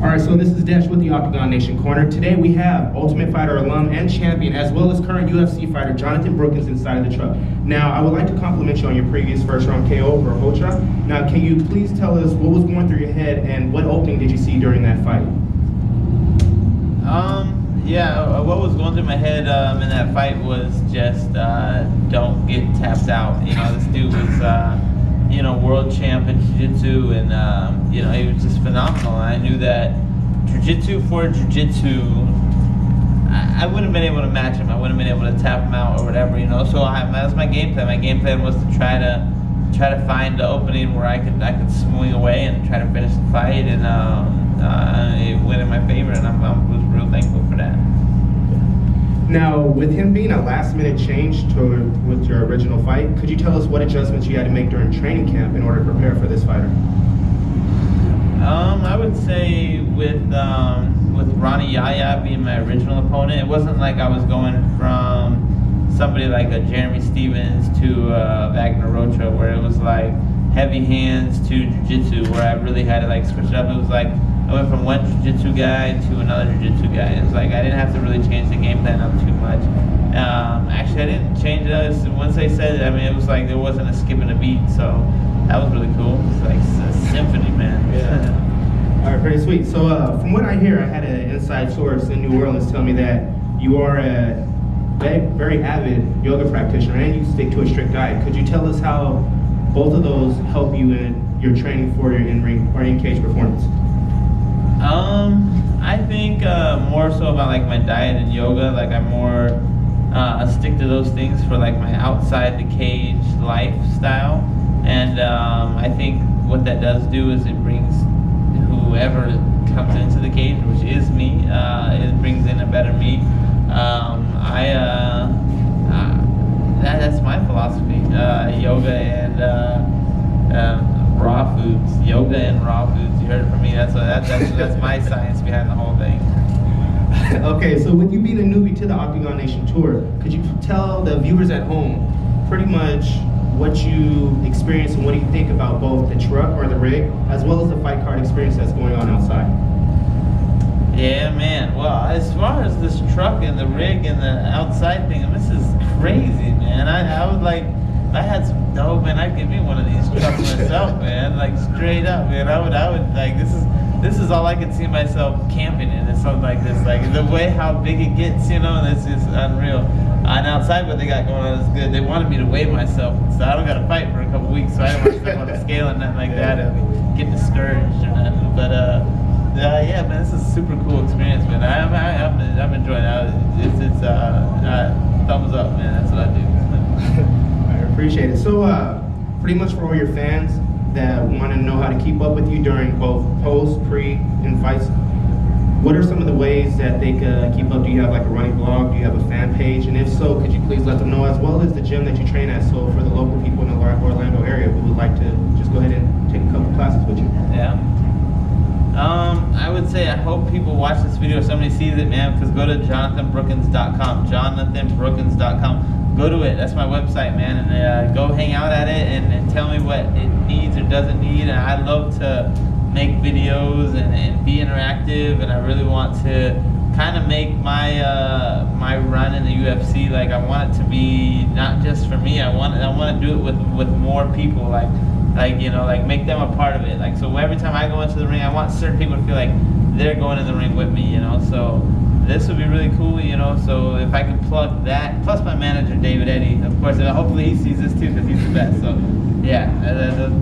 All right, so this is Desh with the Octagon Nation Corner. Today we have Ultimate Fighter alum and champion, as well as current UFC fighter Johnathan Brookins inside of the truck. Now, I would like to compliment you on your previous first-round KO over Hocha. Now, can you please tell us what was going through your head and what opening did you see during that fight? What was going through my head in that fight was just don't get tapped out. You know, this dude was world champ in jiu-jitsu, and he was just phenomenal. And I knew that jiu-jitsu for jiu-jitsu, I wouldn't have been able to match him. I wouldn't have been able to tap him out or whatever, you know. So that was my game plan. My game plan was to try to find the opening where I could swing away and try to finish the fight, and it went in my favor, and I was real thankful for that. Now, with him being a last-minute change with your original fight, could you tell us what adjustments you had to make during training camp in order to prepare for this fighter? I would say with Ronnie Yaya being my original opponent, it wasn't like I was going from somebody like a Jeremy Stevens to Wagner Rocha, where it was like heavy hands to jiu-jitsu, where I really had to like switch it up. It was like I went from one jiu-jitsu guy to another jiu-jitsu guy. It was like I didn't have to really change the game plan up too much. Actually, I didn't change it. Once they said it, I mean, it was like there wasn't a skip and a beat, so that was really cool. It's like a symphony, man. Yeah. All right, pretty sweet. So from what I hear, I had an inside source in New Orleans tell me that you are a very avid yoga practitioner and you stick to a strict diet. Could you tell us how both of those help you in your training for your in-ring or in-cage performance? I think more so about like my diet and yoga. Like I'm more stick to those things for like my outside the cage lifestyle, and I think what that does do is it brings whoever comes into the cage, which is me, it brings in a better me. That's my philosophy. Yoga and raw foods. Yoga and raw foods. You heard it from me. That's my science behind the whole thing. Okay, so with you being a newbie to the Octagon Nation Tour, could you tell the viewers at home pretty much what you experience and what do you think about both the truck or the rig, as well as the fight card experience that's going on outside? Yeah, man. Well, as far as this truck and the rig and the outside thing, this is crazy, man. I would like, if I had some dough, man, I'd give me one of these trucks myself, man. Like straight up, man. I would like, this is all I could see myself camping in. It's something like this, like the way how big it gets, you know, this is unreal. And outside what they got going on is good. They wanted me to weigh myself, so I don't got to fight for a couple weeks, so I don't want to step on the scale and nothing like that and get discouraged or nothing. But yeah, man, this is a super cool experience, man. I'm enjoying it. It's thumbs up, man. That's what I do. I appreciate it. So pretty much for all your fans that want to know how to keep up with you during both post, pre, and fights, what are some of the ways that they could keep up? Do you have like a running blog? Do you have a fan page? And if so, could you please let them know, as well as the gym that you train at, so for the local people in the Orlando area who would like to just go ahead and take a couple classes with you? Yeah. I would say I hope people watch this video, somebody sees it, man, because go to JonathanBrookins.com, JonathanBrookins.com. Go to it. That's my website, man, and go hang out at it and tell me what it needs or doesn't need. And I love to make videos and be interactive, and I really want to kind of make my my run in the UFC, like I want it to be not just for me. I want to do it with more people, like make them a part of it. Like, so every time I go into the ring, I want certain people to feel like they're going in the ring with me, you know. So this would be really cool, you know. So if I could plug that, plus my manager David Eddy, of course, and hopefully he sees this too, because he's the best. So yeah,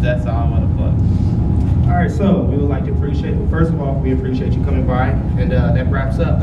that's all I want to plug. All right, so we would like to appreciate, first of all, we appreciate you coming by, and that wraps up.